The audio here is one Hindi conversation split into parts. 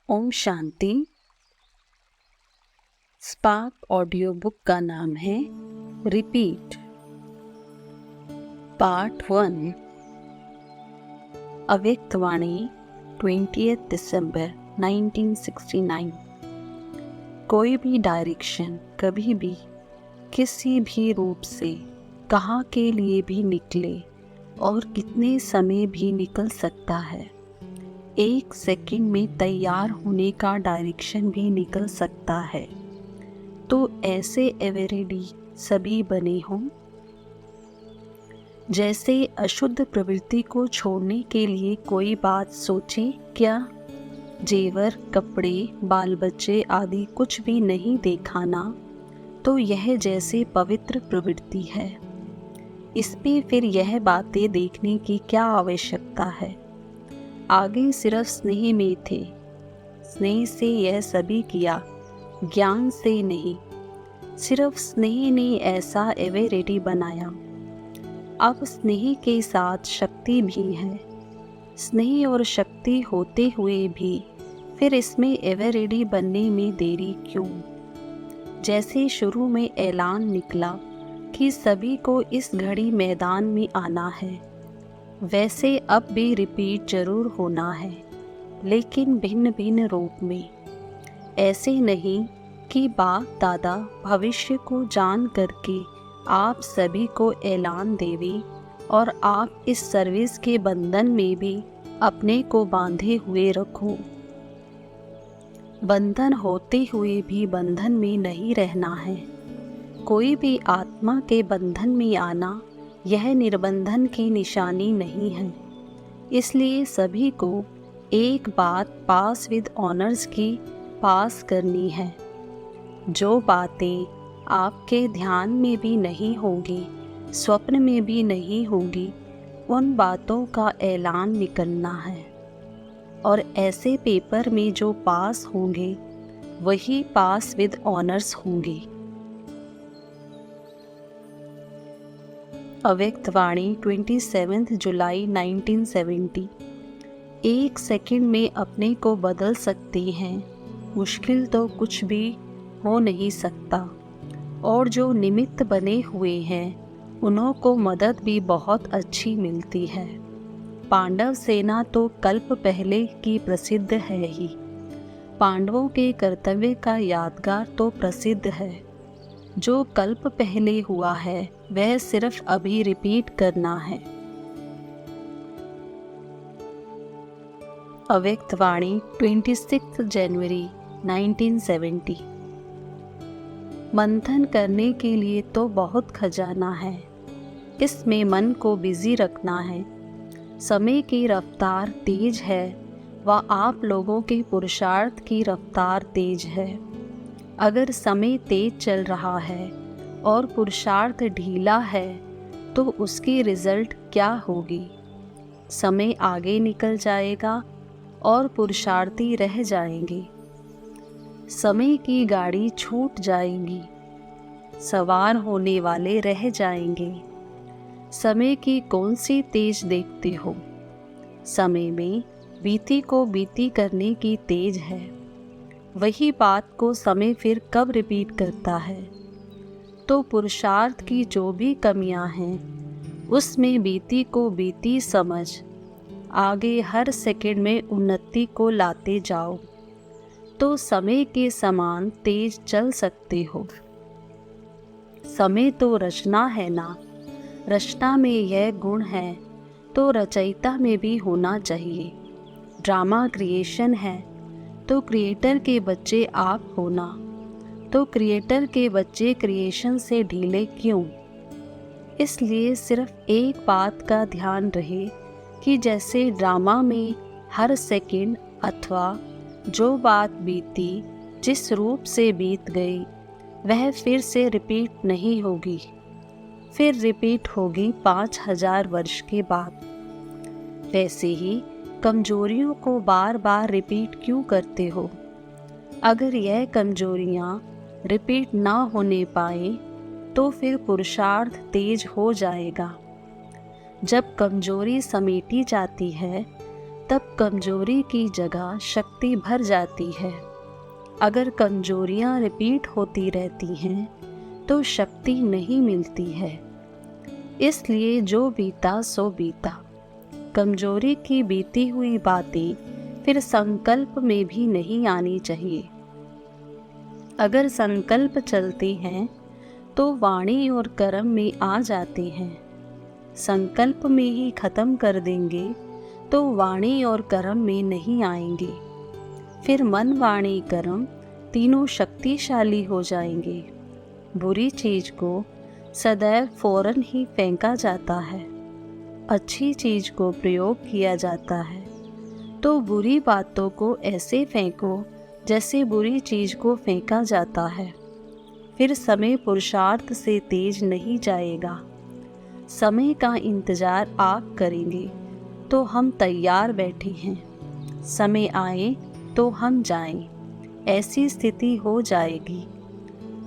Om Shanti. Spark audio book का नाम है रिपीट। पार्ट 1। अव्यक्त वाणी 20 दिसंबर 1969। कोई भी डायरेक्शन कभी भी किसी भी रूप से कहाँ के लिए भी निकले और कितने समय भी निकल सकता है। 1 सेकंड में तैयार होने का डायरेक्शन भी निकल सकता है। तो ऐसे एवरेडी सभी बने हों। जैसे अशुद्ध प्रवृत्ति को छोड़ने के लिए कोई बात सोचे क्या? जेवर, कपड़े, बाल बच्चे आदि कुछ भी नहीं दिखाना, तो यह जैसे पवित्र प्रवृत्ति है। इसमें फिर यह बातें देखने की क्या आवश्यकता है? आगे सिर्फ स्नेह में थे। स्नेह से यह सभी किया, ज्ञान से नहीं। सिर्फ स्नेह ने ऐसा एवरेडी बनाया। अब स्नेह के साथ शक्ति भी है। स्नेह और शक्ति होते हुए भी फिर इसमें एवरेडी बनने में देरी क्यों? जैसे शुरू में ऐलान निकला कि सभी को इस घड़ी मैदान में आना है, वैसे अब भी रिपीट जरूर होना है, लेकिन भिन्न भिन्न रूप में। ऐसे नहीं कि बाप दादा भविष्य को जान करके आप सभी को ऐलान देवे और आप इस सर्विस के बंधन में भी अपने को बांधे हुए रखो। बंधन होते हुए भी बंधन में नहीं रहना है। कोई भी आत्मा के बंधन में आना यह निर्बंधन की निशानी नहीं है। इसलिए सभी को एक बात पास विद ऑनर्स की पास करनी है। जो बातें आपके ध्यान में भी नहीं होंगी, स्वप्न में भी नहीं होंगी, उन बातों का ऐलान निकलना है। और ऐसे पेपर में जो पास होंगे वही पास विद ऑनर्स होंगे। अव्यक्त वाणी 27 जुलाई 1970। 1 सेकंड में अपने को बदल सकते हैं। मुश्किल तो कुछ भी हो नहीं सकता। और जो निमित्त बने हुए हैं उन्हों को मदद भी बहुत अच्छी मिलती है। पांडव सेना तो कल्प पहले की प्रसिद्ध है ही। पांडवों के कर्तव्य का यादगार तो प्रसिद्ध है। जो कल्प पहले हुआ है वह सिर्फ अभी रिपीट करना है। अव्यक्त वाणी 26 जनवरी 1970। मंथन करने के लिए तो बहुत खजाना है। इसमें मन को बिजी रखना है। समय की रफ्तार तेज है व आप लोगों के पुरुषार्थ की रफ्तार तेज है। अगर समय तेज चल रहा है और पुरुषार्थ ढीला है तो उसकी रिजल्ट क्या होगी? समय आगे निकल जाएगा और पुरुषार्थी रह जाएंगे। समय की गाड़ी छूट जाएगी, सवार होने वाले रह जाएंगे। समय की कौन सी तेज देखते हो? समय में बीती को बीती करने की तेज है। वही बात को समय फिर कब रिपीट करता है? तो पुरुषार्थ की जो भी कमियां हैं उसमें बीती को बीती समझ आगे हर सेकंड में उन्नति को लाते जाओ, तो समय के समान तेज चल सकते हो। समय तो रचना है ना। रचना में यह गुण है तो रचयिता में भी होना चाहिए। ड्रामा क्रिएशन है तो क्रिएटर के बच्चे आप होना। तो क्रिएटर के बच्चे क्रिएशन से ढीले क्यों? इसलिए सिर्फ एक बात का ध्यान रहे कि जैसे ड्रामा में हर सेकंड अथवा जो बात बीती जिस रूप से बीत गई वह फिर से रिपीट नहीं होगी। फिर रिपीट होगी 5000 वर्ष के बाद। वैसे ही कमजोरियों को बार बार रिपीट क्यों करते हो? अगर यह कमजोरियां रिपीट ना होने पाए तो फिर पुरुषार्थ तेज हो जाएगा। जब कमजोरी समेटी जाती है तब कमजोरी की जगह शक्ति भर जाती है। अगर कमजोरियां रिपीट होती रहती हैं तो शक्ति नहीं मिलती है। इसलिए जो बीता सो बीता। कमजोरी की बीती हुई बातें फिर संकल्प में भी नहीं आनी चाहिए। अगर संकल्प चलते हैं तो वाणी और कर्म में आ जाते हैं। संकल्प में ही खत्म कर देंगे तो वाणी और कर्म में नहीं आएंगे। फिर मन, वाणी, कर्म तीनों शक्तिशाली हो जाएंगे। बुरी चीज को सदैव फौरन ही फेंका जाता है, अच्छी चीज को प्रयोग किया जाता है। तो बुरी बातों को ऐसे फेंको जैसे बुरी चीज को फेंका जाता है। फिर समय पुरुषार्थ से तेज नहीं जाएगा। समय का इंतजार आप करेंगे तो हम तैयार बैठे हैं। समय आए तो हम जाएं, ऐसी स्थिति हो जाएगी।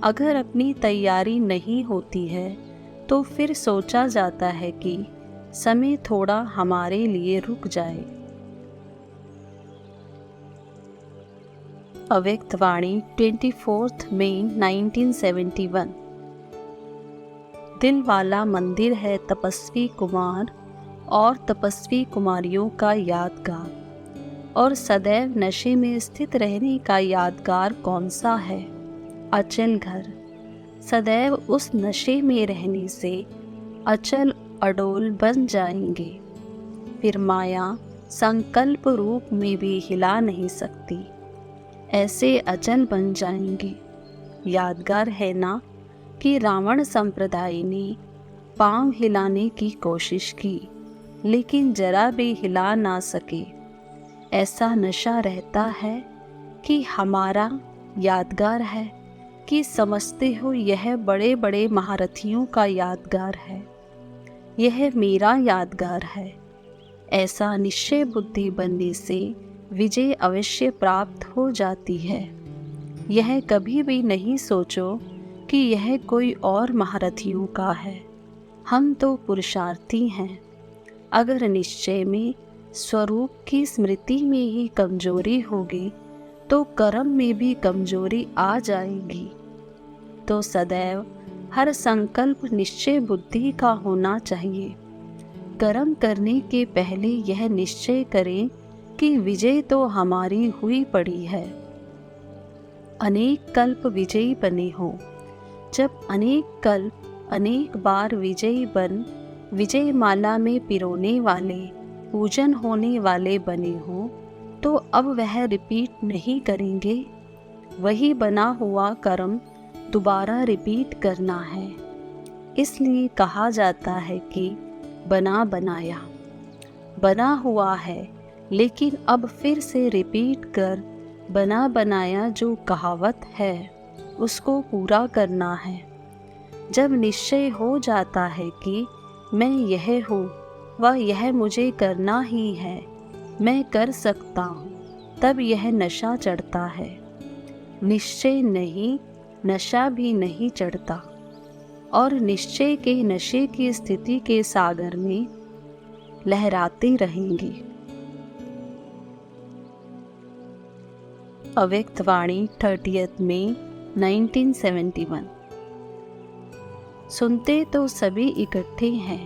अगर अपनी तैयारी नहीं होती है तो फिर सोचा जाता है कि समय थोड़ा हमारे लिए रुक जाए। अव्यक्त वाणी 24 मई 1971। दिल वाला मंदिर है तपस्वी कुमार और तपस्वी कुमारियों का यादगार। और सदैव नशे में स्थित रहने का यादगार कौन सा है? अचल घर। सदैव उस नशे में रहने से अचल अडोल बन जाएंगे। फिर माया संकल्प रूप में भी हिला नहीं सकती, ऐसे अचल बन जाएंगे। यादगार है ना कि रावण संप्रदाय ने पांव हिलाने की कोशिश की लेकिन जरा भी हिला ना सके। ऐसा नशा रहता है कि हमारा यादगार है कि समझते हो यह बड़े बड़े महारथियों का यादगार है, यह मेरा यादगार है। ऐसा निश्चय बुद्धि बनने से विजय अवश्य प्राप्त हो जाती है। यह कभी भी नहीं सोचो कि यह कोई और महारथियों का है, हम तो पुरुषार्थी हैं। अगर निश्चय में स्वरूप की स्मृति में ही कमजोरी होगी तो कर्म में भी कमजोरी आ जाएगी। तो सदैव हर संकल्प निश्चय बुद्धि का होना चाहिए। कर्म करने के पहले यह निश्चय करें कि विजय तो हमारी हुई पड़ी है। अनेक कल्प विजयी बने हो। जब अनेक कल्प अनेक बार विजयी बन विजय माला में पिरोने वाले, पूजन होने वाले बने हो तो अब वह रिपीट नहीं करेंगे। वही बना हुआ कर्म दोबारा रिपीट करना है। इसलिए कहा जाता है कि बना बनाया। बना हुआ है लेकिन अब फिर से रिपीट कर बना बनाया जो कहावत है उसको पूरा करना है। जब निश्चय हो जाता है कि मैं यह हूँ व यह मुझे करना ही है, मैं कर सकता हूँ, तब यह नशा चढ़ता है। निश्चय नहीं, नशा भी नहीं चढ़ता और निश्चय के नशे की स्थिति के सागर में लहराते रहेंगे। अव्यक्त वाणी 30 मई 1971। सुनते तो सभी इकट्ठे हैं,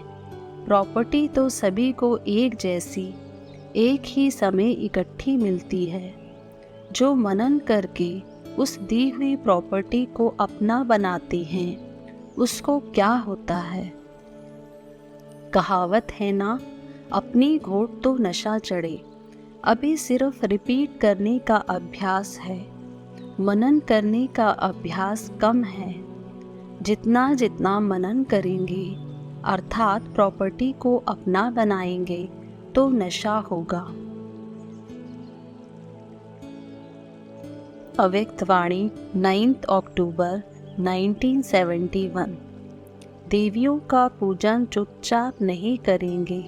प्रॉपर्टी तो सभी को एक जैसी एक ही समय इकट्ठी मिलती है। जो मनन करके उस दी हुई प्रॉपर्टी को अपना बनाते हैं उसको क्या होता है? कहावत है ना, अपनी घोट तो नशा चढ़े। अभी सिर्फ रिपीट करने का अभ्यास है, मनन करने का अभ्यास कम है। जितना जितना मनन करेंगे अर्थात प्रॉपर्टी को अपना बनाएंगे तो नशा होगा। अव्यक्त वाणी 9 अक्टूबर 1971। देवियों का पूजन चुपचाप नहीं करेंगे,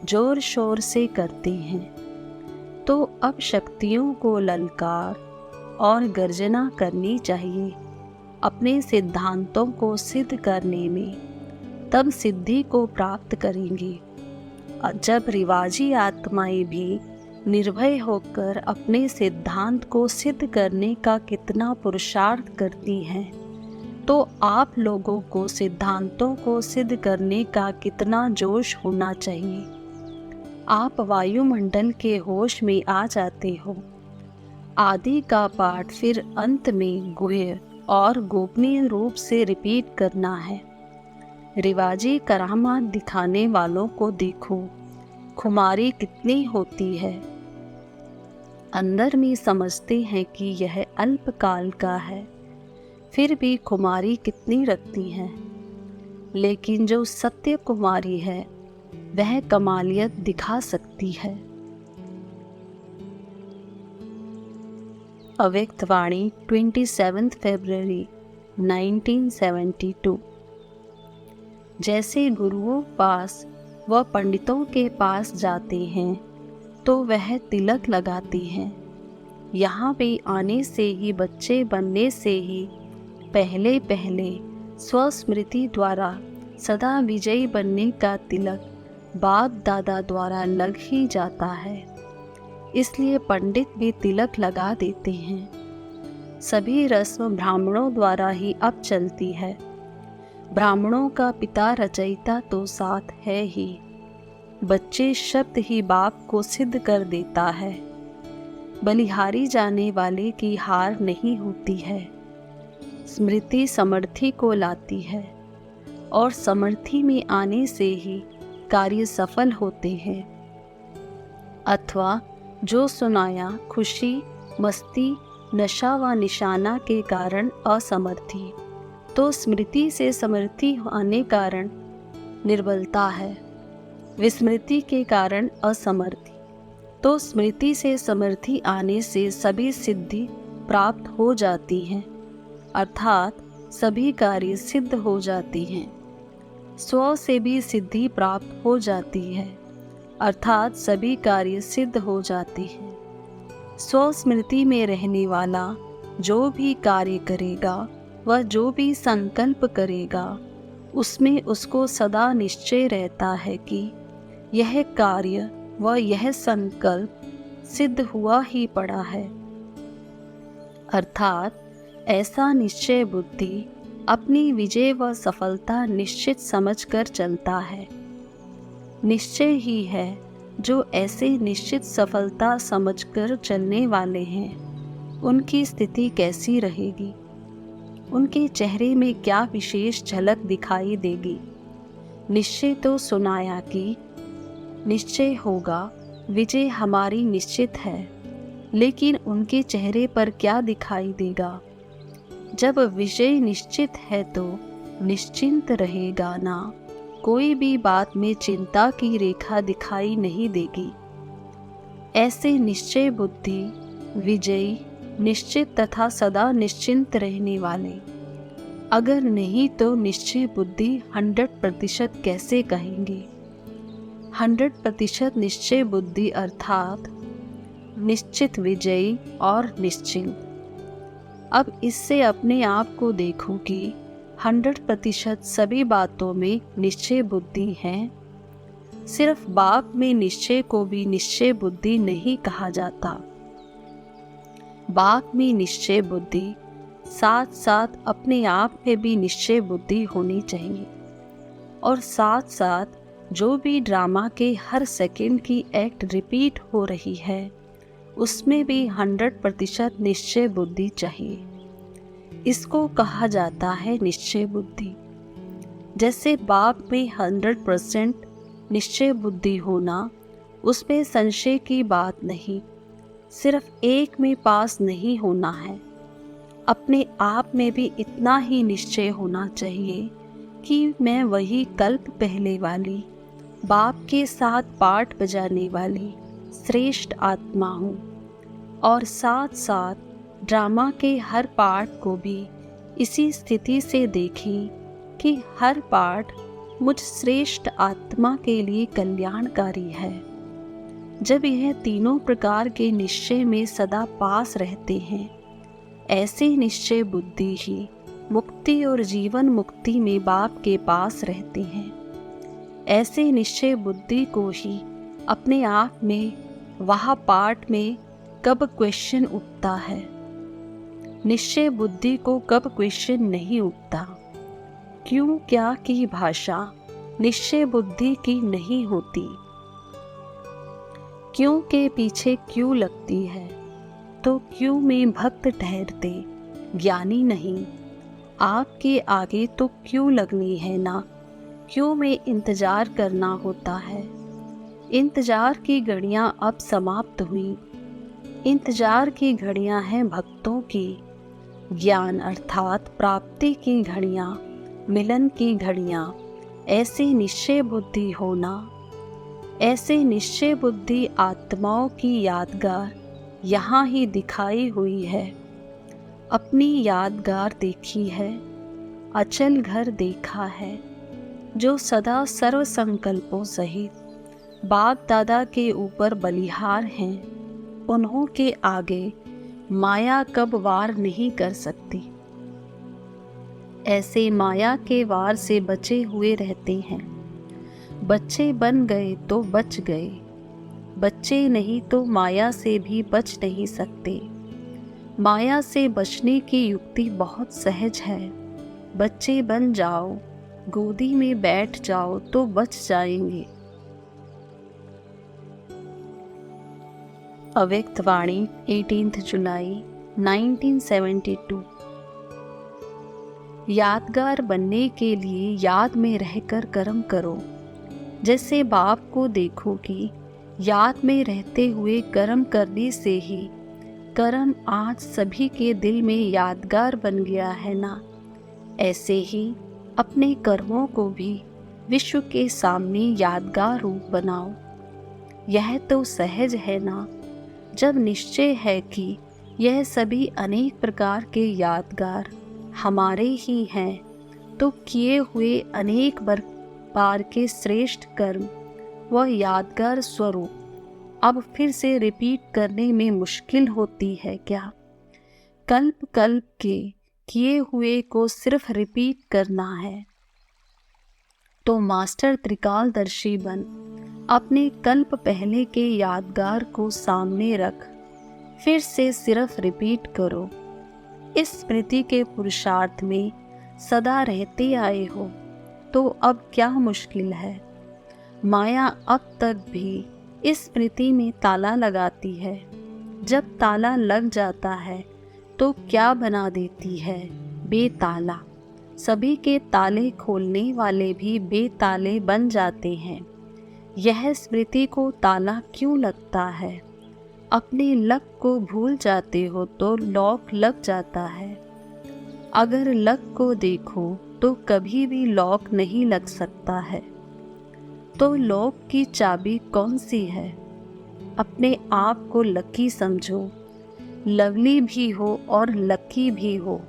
जोर शोर से करते हैं। तो अब शक्तियों को ललकार और गर्जना करनी चाहिए अपने सिद्धांतों को सिद्ध करने में, तब सिद्धि को प्राप्त करेंगे। जब रिवाजी आत्माएं भी निर्भय होकर अपने सिद्धांत को सिद्ध करने का कितना पुरुषार्थ करती हैं, तो आप लोगों को सिद्धांतों को सिद्ध करने का कितना जोश होना चाहिए। आप वायुमंडल के होश में आ जाते हो। आदि का पाठ फिर अंत में गुह्य और गोपनीय रूप से रिपीट करना है। रिवाजी करामात दिखाने वालों को देखो, खुमारी कितनी होती है। अंदर में समझते हैं कि यह अल्पकाल का है, फिर भी खुमारी कितनी रखती हैं। लेकिन जो सत्य कुमारी है वह कमालियत दिखा सकती है। अव्यक्त वाणी 27 फरवरी 1972। जैसे गुरुओं पास व पंडितों के पास जाते हैं तो वह तिलक लगाते हैं। यहाँ भी आने से ही, बच्चे बनने से ही पहले पहले स्वस्मृति द्वारा सदा विजयी बनने का तिलक बाप दादा द्वारा लग ही जाता है। इसलिए पंडित भी तिलक लगा देते हैं। सभी रस्म ब्राह्मणों द्वारा ही अब चलती है। ब्राह्मणों का पिता रचयिता तो साथ है ही। बच्चे शब्द ही बाप को सिद्ध कर देता है। बलिहारी जाने वाले की हार नहीं होती है। स्मृति समर्थी को लाती है और समर्थी में आने से ही कार्य सफल होते हैं। अथवा जो सुनाया खुशी, मस्ती, नशा व निशाना के कारण असमर्थी, तो स्मृति से समर्थी आने कारण निर्बलता है। विस्मृति के कारण असमर्थी, तो स्मृति से समर्थी आने से सभी सिद्धि प्राप्त हो जाती हैं, अर्थात सभी कार्य सिद्ध हो जाती हैं। स्व से भी सिद्धि प्राप्त हो जाती है, अर्थात सभी कार्य सिद्ध हो जाते हैं। स्व स्मृति में रहने वाला जो भी कार्य करेगा व जो भी संकल्प करेगा, उसमें उसको सदा निश्चय रहता है कि यह कार्य व यह संकल्प सिद्ध हुआ ही पड़ा है। अर्थात ऐसा निश्चय बुद्धि अपनी विजय व सफलता निश्चित समझकर चलता है। निश्चय ही है जो ऐसे निश्चित सफलता समझकर चलने वाले हैं, उनकी स्थिति कैसी रहेगी, उनके चेहरे में क्या विशेष झलक दिखाई देगी। निश्चय तो सुनाया कि निश्चय होगा, विजय हमारी निश्चित है, लेकिन उनके चेहरे पर क्या दिखाई देगा। जब विजय निश्चित है तो निश्चिंत रहेगा ना, कोई भी बात में चिंता की रेखा दिखाई नहीं देगी। ऐसे निश्चय बुद्धि, विजयी, निश्चित तथा सदा निश्चिंत रहने वाले। अगर नहीं तो निश्चय बुद्धि 100% कैसे कहेंगे। 100% निश्चय बुद्धि अर्थात निश्चित विजयी और निश्चिंत। अब इससे अपने आप को देखो कि 100% सभी बातों में निश्चय बुद्धि है। सिर्फ बाप में निश्चय को भी निश्चय बुद्धि नहीं कहा जाता। बाप में निश्चय बुद्धि साथ साथ अपने आप में भी निश्चय बुद्धि होनी चाहिए। और साथ साथ जो भी ड्रामा के हर सेकंड की एक्ट रिपीट हो रही है, उसमें भी 100% निश्चय बुद्धि चाहिए। इसको कहा जाता है निश्चय बुद्धि। जैसे बाप में 100% निश्चय बुद्धि होना, उसमें संशय की बात नहीं, सिर्फ एक में पास नहीं होना है। अपने आप में भी इतना ही निश्चय होना चाहिए कि मैं वही कल्प पहले वाली, बाप के साथ पाठ बजाने वाली श्रेष्ठ आत्मा हूँ। और साथ साथ ड्रामा के हर पार्ट को भी इसी स्थिति से देखें कि हर पार्ट मुझ श्रेष्ठ आत्मा के लिए कल्याणकारी है। जब यह तीनों प्रकार के निश्चय में सदा पास रहते हैं, ऐसे निश्चय बुद्धि ही मुक्ति और जीवन मुक्ति में बाप के पास रहते हैं। ऐसे निश्चय बुद्धि को ही अपने आप में वहाँ पाठ में कब क्वेश्चन उठता है, निश्चय बुद्धि को कब क्वेश्चन नहीं उठता। क्यों क्या की भाषा निश्चय बुद्धि की नहीं होती। क्यों के पीछे क्यों लगती है, तो क्यों में भक्त ठहरते ज्ञानी नहीं। आपके आगे तो क्यों लगनी है ना, क्यों में इंतजार करना होता है। इंतजार की घड़ियां अब समाप्त हुई, इंतजार की घड़ियां हैं भक्तों की। ज्ञान अर्थात प्राप्ति की घड़ियां, मिलन की घड़ियां। ऐसी निश्चय बुद्धि होना, ऐसे निश्चय बुद्धि आत्माओं की यादगार यहाँ ही दिखाई हुई है। अपनी यादगार देखी है, अचल घर देखा है, जो सदा सर्व संकल्पों सहित बाप दादा के ऊपर बलिहार हैं। उन्हों के आगे माया कब वार नहीं कर सकती। ऐसे माया के वार से बचे हुए रहते हैं। बच्चे बन गए तो बच गए, बच्चे नहीं तो माया से भी बच नहीं सकते। माया से बचने की युक्ति बहुत सहज है। बच्चे बन जाओ, गोदी में बैठ जाओ तो बच जाएंगे। अव्यक्त वाणी 18 जुलाई 1972। यादगार बनने के लिए याद में रहकर कर्म करो। जैसे बाप को देखो कि याद में रहते हुए कर्म करने से ही कर्म आज सभी के दिल में यादगार बन गया है ना। ऐसे ही अपने कर्मों को भी विश्व के सामने यादगार रूप बनाओ। यह तो सहज है ना। जब निश्चय है कि यह सभी अनेक प्रकार के यादगार हमारे ही हैं, तो किए हुए अनेक बार के श्रेष्ठ कर्म व यादगार स्वरूप अब फिर से रिपीट करने में मुश्किल होती है क्या। कल्प कल्प के किए हुए को सिर्फ रिपीट करना है। तो मास्टर त्रिकालदर्शी बन अपने कल्प पहले के यादगार को सामने रख, फिर से सिर्फ रिपीट करो। इस स्मृति के पुरुषार्थ में सदा रहते आए हो, तो अब क्या मुश्किल है। माया अब तक भी इस स्मृति में ताला लगाती है। जब ताला लग जाता है तो क्या बना देती है, बेताला। सभी के ताले खोलने वाले भी बेताले बन जाते हैं। यह स्मृति को ताला क्यों लगता है। अपने लक को भूल जाते हो तो लॉक लग जाता है। अगर लक को देखो तो कभी भी लॉक नहीं लग सकता है। तो लॉक की चाबी कौन सी है। अपने आप को लकी समझो, लवली भी हो और लकी भी हो।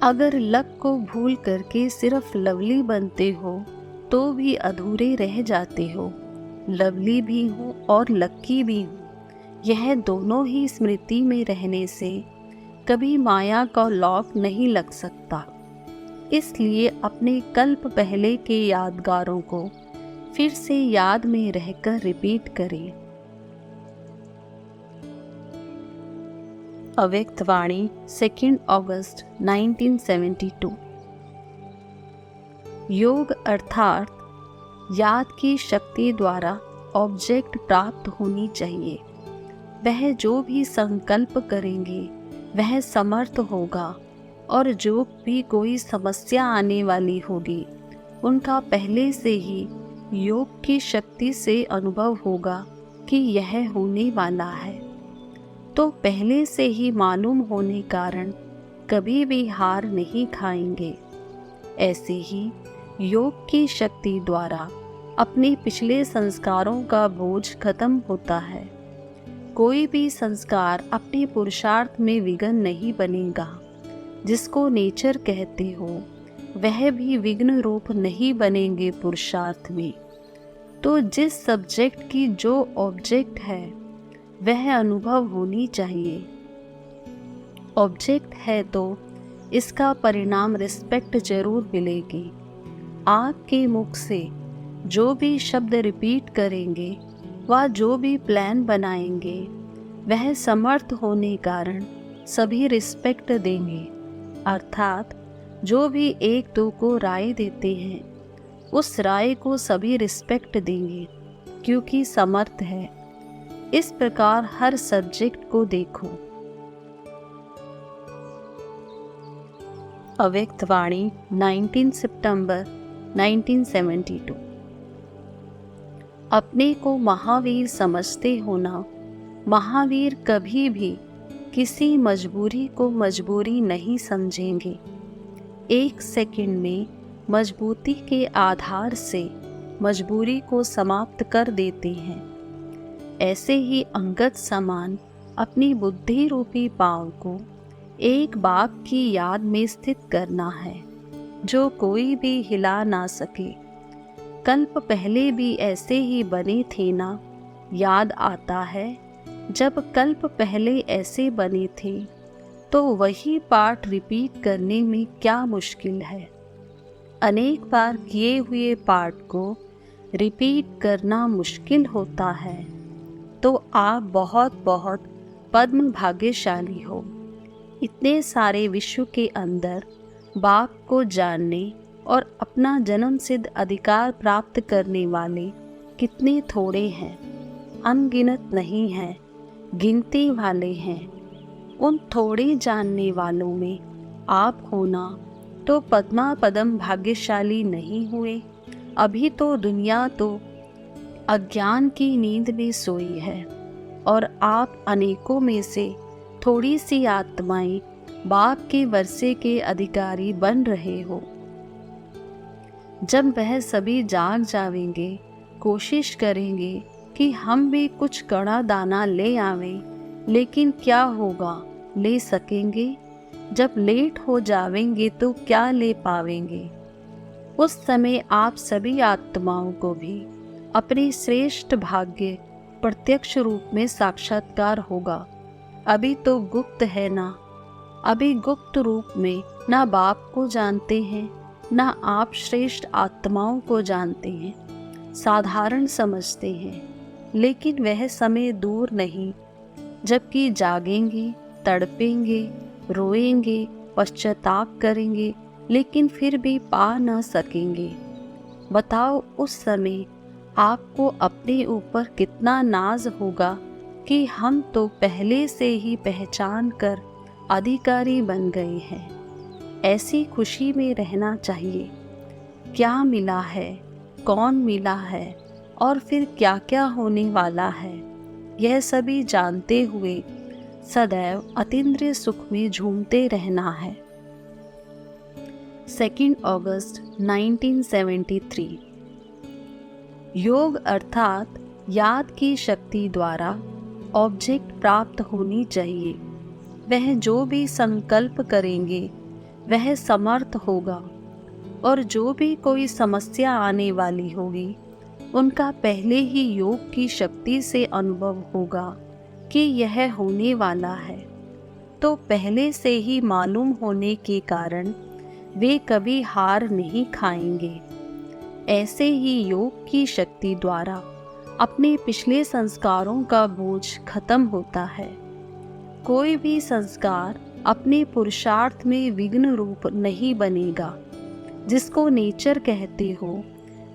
अगर लक को भूल करके सिर्फ लवली बनते हो तो भी अधूरे रह जाते हो। लवली भी हो और लकी भी हो, यह दोनों ही स्मृति में रहने से कभी माया का लॉक नहीं लग सकता। इसलिए अपने कल्प पहले के यादगारों को फिर से याद में रहकर रिपीट करें। अव्यक्त वाणी 2 अगस्त 1972। योग अर्थात याद की शक्ति द्वारा ऑब्जेक्ट प्राप्त होनी चाहिए। वह जो भी संकल्प करेंगे वह समर्थ होगा, और जो भी कोई समस्या आने वाली होगी उनका पहले से ही योग की शक्ति से अनुभव होगा कि यह होने वाला है। तो पहले से ही मालूम होने कारण कभी भी हार नहीं खाएंगे। ऐसे ही योग की शक्ति द्वारा अपने पिछले संस्कारों का बोझ खत्म होता है। कोई भी संस्कार अपने पुरुषार्थ में विघ्न नहीं बनेगा। जिसको नेचर कहते हो वह भी विघ्न रूप नहीं बनेंगे पुरुषार्थ में। तो जिस सब्जेक्ट की जो ऑब्जेक्ट है वह अनुभव होनी चाहिए। ऑब्जेक्ट है तो इसका परिणाम रिस्पेक्ट जरूर मिलेगी। आपके मुख से जो भी शब्द रिपीट करेंगे वह जो भी प्लान बनाएंगे वह समर्थ होने कारण सभी रिस्पेक्ट देंगे। अर्थात जो भी एक दो को राय देते हैं उस राय को सभी रिस्पेक्ट देंगे क्योंकि समर्थ है। इस प्रकार हर सब्जेक्ट को देखो। अव्यक्त वाणी 19 सितंबर 1972। अपने को महावीर समझते हो ना, महावीर कभी भी किसी मजबूरी को मजबूरी नहीं समझेंगे। एक सेकंड में मजबूती के आधार से मजबूरी को समाप्त कर देते हैं। ऐसे ही अंगद समान अपनी बुद्धि रूपी पाँव को एक बाप की याद में स्थित करना है जो कोई भी हिला ना सके। कल्प पहले भी ऐसे ही बने थे ना, याद आता है जब कल्प पहले ऐसे बने थे तो वही पाठ रिपीट करने में क्या मुश्किल है। अनेक बार किए हुए पाठ को रिपीट करना मुश्किल होता है तो आप बहुत बहुत पद्म भाग्यशाली हो। इतने सारे विश्व के अंदर बाप को जानने और अपना जन्म सिद्ध अधिकार प्राप्त करने वाले कितने थोड़े हैं, अनगिनत नहीं हैं, गिनती वाले हैं। उन थोड़े जानने वालों में आप होना तो पद्मा पदम भाग्यशाली नहीं हुए। अभी तो दुनिया तो अज्ञान की नींद में सोई है और आप अनेकों में से थोड़ी सी आत्माएं बाप के वर्षे के अधिकारी बन रहे हो। जब वह सभी जाग जावेंगे, कोशिश करेंगे कि हम भी कुछ कड़ा दाना ले आवें, लेकिन क्या होगा, ले सकेंगे? जब लेट हो जावेंगे तो क्या ले पावेंगे? उस समय आप सभी आत्माओं को भी अपने श्रेष्ठ भाग्य प्रत्यक्ष रूप में साक्षात्कार होगा। अभी तो गुप्त है ना, अभी गुप्त रूप में ना बाप को जानते हैं ना आप श्रेष्ठ आत्माओं को जानते हैं, साधारण समझते हैं। लेकिन वह समय दूर नहीं जबकि जागेंगे, तड़पेंगे, रोएंगे, पश्चाताप करेंगे, लेकिन फिर भी पा न सकेंगे। बताओ उस समय आपको अपने ऊपर कितना नाज होगा कि हम तो पहले से ही पहचान कर अधिकारी बन गए हैं। ऐसी खुशी में रहना चाहिए। क्या मिला है, कौन मिला है और फिर क्या क्या होने वाला है, यह सभी जानते हुए सदैव अतीन्द्रिय सुख में झूमते रहना है। 2 अगस्त 1973। योग अर्थात याद की शक्ति द्वारा ऑब्जेक्ट प्राप्त होनी चाहिए। वह जो भी संकल्प करेंगे वह समर्थ होगा और जो भी कोई समस्या आने वाली होगी उनका पहले ही योग की शक्ति से अनुभव होगा कि यह होने वाला है, तो पहले से ही मालूम होने के कारण वे कभी हार नहीं खाएंगे। ऐसे ही योग की शक्ति द्वारा अपने पिछले संस्कारों का बोझ खत्म होता है। कोई भी संस्कार अपने पुरुषार्थ में विघ्न रूप नहीं बनेगा। जिसको नेचर कहते हो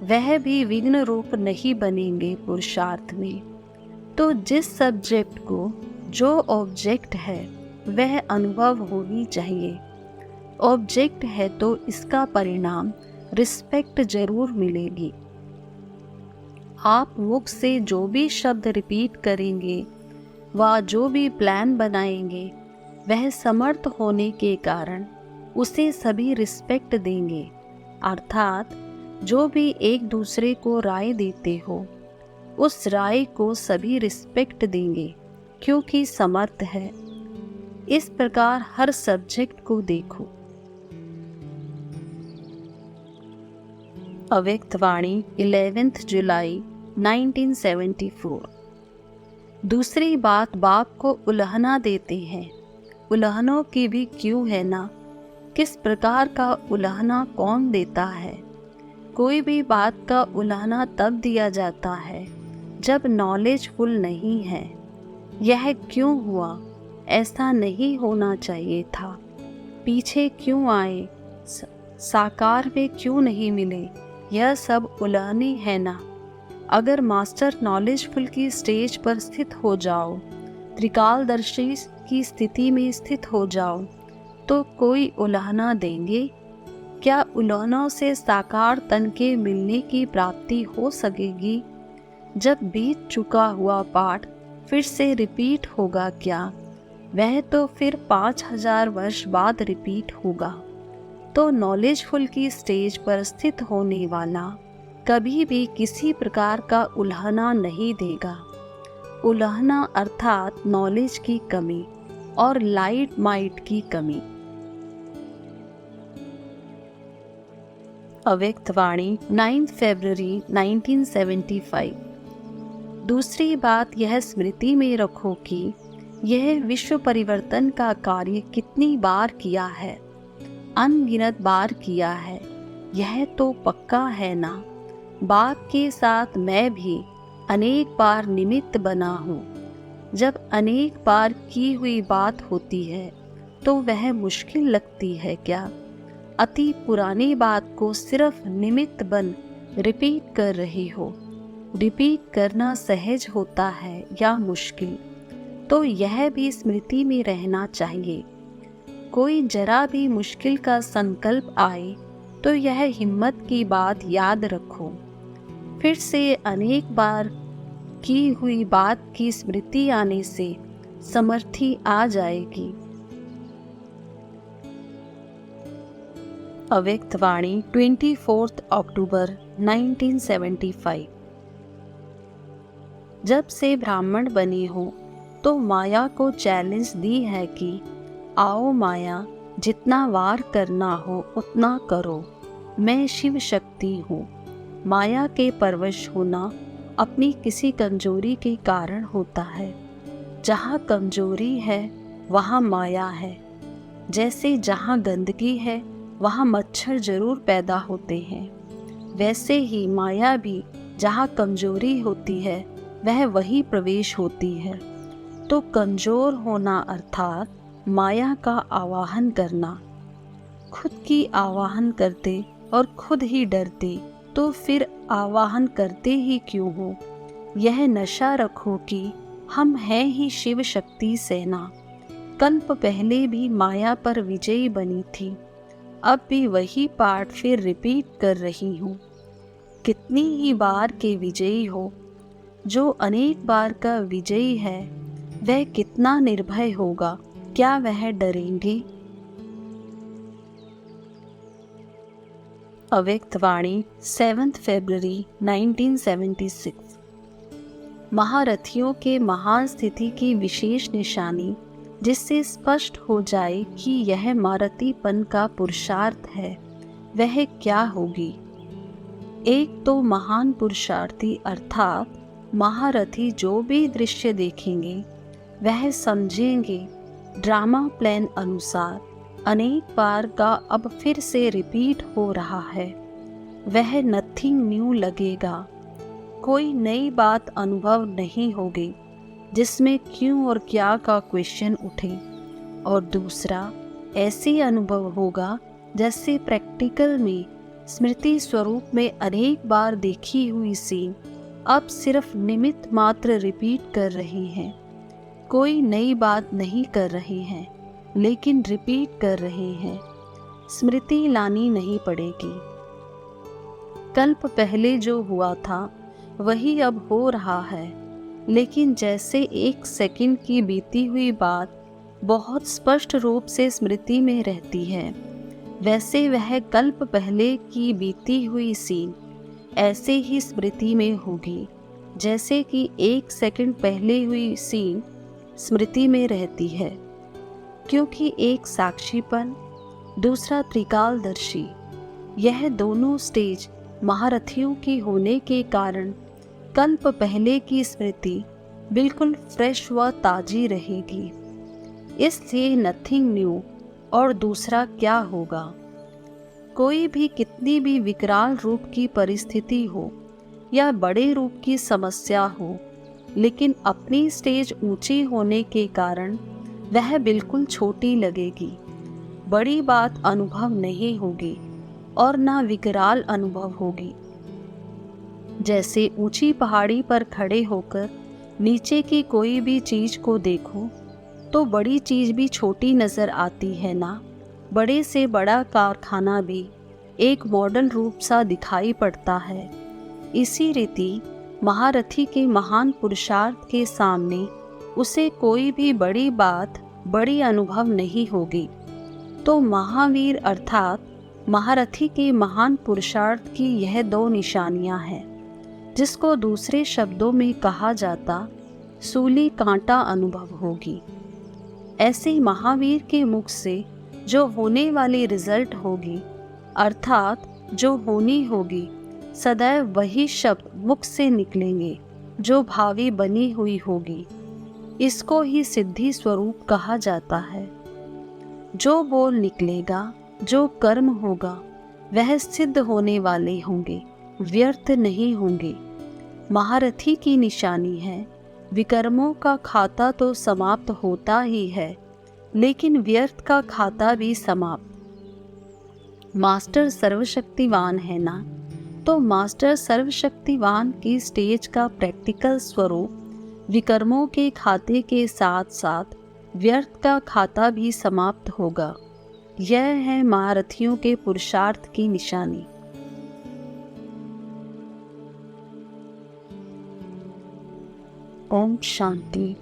वह भी विघ्न रूप नहीं बनेंगे पुरुषार्थ में। तो जिस सब्जेक्ट को जो ऑब्जेक्ट है वह अनुभव होनी चाहिए। ऑब्जेक्ट है तो इसका परिणाम रिस्पेक्ट जरूर मिलेगी। आप मुख से जो भी शब्द रिपीट करेंगे व जो भी प्लान बनाएंगे वह समर्थ होने के कारण उसे सभी रिस्पेक्ट देंगे। अर्थात जो भी एक दूसरे को राय देते हो उस राय को सभी रिस्पेक्ट देंगे क्योंकि समर्थ है। इस प्रकार हर सब्जेक्ट को देखो। अव्यक्त वाणी 11 जुलाई 1974। दूसरी बात बाप को उल्हना देते हैं। उल्हनों की भी क्यों है ना, किस प्रकार का उल्हना कौन देता है। कोई भी बात का उल्हना तब दिया जाता है जब नॉलेजफुल नहीं है। यह क्यों हुआ? ऐसा नहीं होना चाहिए था। पीछे क्यों आए? साकार में क्यों नहीं मिले? यह सब उलहने है ना। अगर मास्टर नॉलेजफुल की स्टेज पर स्थित हो जाओ, त्रिकालदर्शी की स्थिति में स्थित हो जाओ, तो कोई उलाहना देंगे? क्या उलाहनों से साकार तन के मिलने की प्राप्ति हो सकेगी? जब बीत चुका हुआ पाठ फिर से रिपीट होगा क्या? वह तो फिर 5000 वर्ष बाद रिपीट होगा। तो नॉलेजफुल की स्टेज पर स्थित होने वाला कभी भी किसी प्रकार का उलाहना नहीं देगा। उलाहना अर्थात नॉलेज की कमी और लाइट माइट की कमी। अव्यक्त वाणी 9 फरवरी 1975। दूसरी बात यह स्मृति में रखो कि यह विश्व परिवर्तन का कार्य कितनी बार किया है। अनगिनत बार किया है, यह तो पक्का है ना। बाप के साथ मैं भी अनेक बार निमित्त बना हूँ। जब अनेक बार की हुई बात होती है तो वह मुश्किल लगती है क्या? अति पुरानी बात को सिर्फ निमित्त बन रिपीट कर रही हो। रिपीट करना सहज होता है या मुश्किल? तो यह भी स्मृति में रहना चाहिए। कोई जरा भी मुश्किल का संकल्प आए तो यह हिम्मत की बात याद रखो। फिर से अनेक बार की हुई बात की स्मृति आने से समर्थी आ जाएगी। अव्यक्त वाणी 24 अक्टूबर 1975। जब से ब्राह्मण बने हो तो माया को चैलेंज दी है कि आओ माया, जितना वार करना हो उतना करो। मैं शिव शक्ति हूँ। माया के परवश होना अपनी किसी कमजोरी के कारण होता है। जहाँ कमजोरी है वहाँ माया है। जैसे जहाँ गंदगी है वहाँ मच्छर जरूर पैदा होते हैं, वैसे ही माया भी जहाँ कमजोरी होती है वह वही प्रवेश होती है। तो कमजोर होना अर्थात माया का आवाहन करना। खुद की आवाहन करते और खुद ही डरते तो फिर आवाहन करते ही क्यों हो? यह नशा रखो कि हम हैं ही शिव शक्ति सेना। कल्प पहले भी माया पर विजयी बनी थी, अब भी वही पाठ फिर रिपीट कर रही हूँ। कितनी ही बार के विजयी हो, जो अनेक बार का विजयी है वह कितना निर्भय होगा? क्या वह डरेंगे? अव्यक्त वाणी 7 फरवरी 1976। महारथियों के महान स्थिति की विशेष निशानी जिससे स्पष्ट हो जाए कि यह महारथीपन का पुरुषार्थ है, वह क्या होगी? एक तो महान पुरुषार्थी अर्थात महारथी जो भी दृश्य देखेंगे वह समझेंगे ड्रामा प्लान अनुसार अनेक बार का अब फिर से रिपीट हो रहा है। वह नथिंग न्यू लगेगा। कोई नई बात अनुभव नहीं होगी जिसमें क्यों और क्या का क्वेश्चन उठे। और दूसरा ऐसे अनुभव होगा जैसे प्रैक्टिकल में स्मृति स्वरूप में अनेक बार देखी हुई सीन अब सिर्फ निमित्त मात्र रिपीट कर रही हैं। कोई नई बात नहीं कर रहे हैं लेकिन रिपीट कर रहे हैं। स्मृति लानी नहीं पड़ेगी। कल्प पहले जो हुआ था वही अब हो रहा है, लेकिन जैसे एक सेकंड की बीती हुई बात बहुत स्पष्ट रूप से स्मृति में रहती है, वैसे वह कल्प पहले की बीती हुई सीन ऐसे ही स्मृति में होगी जैसे कि एक सेकंड पहले हुई सीन स्मृति में रहती है। क्योंकि एक साक्षीपन, दूसरा त्रिकालदर्शी, यह दोनों स्टेज महारथियों की होने के कारण कल्प पहले की स्मृति बिल्कुल फ्रेश व ताजी रहेगी। इसलिए नथिंग न्यू। और दूसरा क्या होगा? कोई भी कितनी भी विकराल रूप की परिस्थिति हो, या बड़े रूप की समस्या हो, लेकिन अपनी स्टेज ऊंची होने के कारण वह बिल्कुल छोटी लगेगी। बड़ी बात अनुभव नहीं होगी और ना विकराल अनुभव होगी। जैसे ऊंची पहाड़ी पर खड़े होकर नीचे की कोई भी चीज को देखो तो बड़ी चीज भी छोटी नजर आती है ना। बड़े से बड़ा कारखाना भी एक मॉडल रूप सा दिखाई पड़ता है। इसी रीति महारथी के महान पुरुषार्थ के सामने उसे कोई भी बड़ी बात बड़ी अनुभव नहीं होगी। तो महावीर अर्थात महारथी के महान पुरुषार्थ की यह दो निशानियां हैं, जिसको दूसरे शब्दों में कहा जाता सूली कांटा अनुभव होगी। ऐसे महावीर के मुख से जो होने वाली रिजल्ट होगी, अर्थात जो होनी होगी, सदैव वही शब्द मुख से निकलेंगे जो भावी बनी हुई होगी। इसको ही सिद्धि स्वरूप कहा जाता है। जो बोल निकलेगा, जो कर्म होगा, वह सिद्ध होने वाले होंगे, व्यर्थ नहीं होंगे। महारथी की निशानी है, विकर्मों का खाता तो समाप्त होता ही है, लेकिन व्यर्थ का खाता भी समाप्त। मास्टर सर्वशक्तिवान है ना, तो मास्टर सर्वशक्तिवान की स्टेज का प्रैक्टिकल स्वरूप विकर्मों के खाते के साथ साथ व्यर्थ का खाता भी समाप्त होगा। यह है महारथियों के पुरुषार्थ की निशानी। ओम शांति।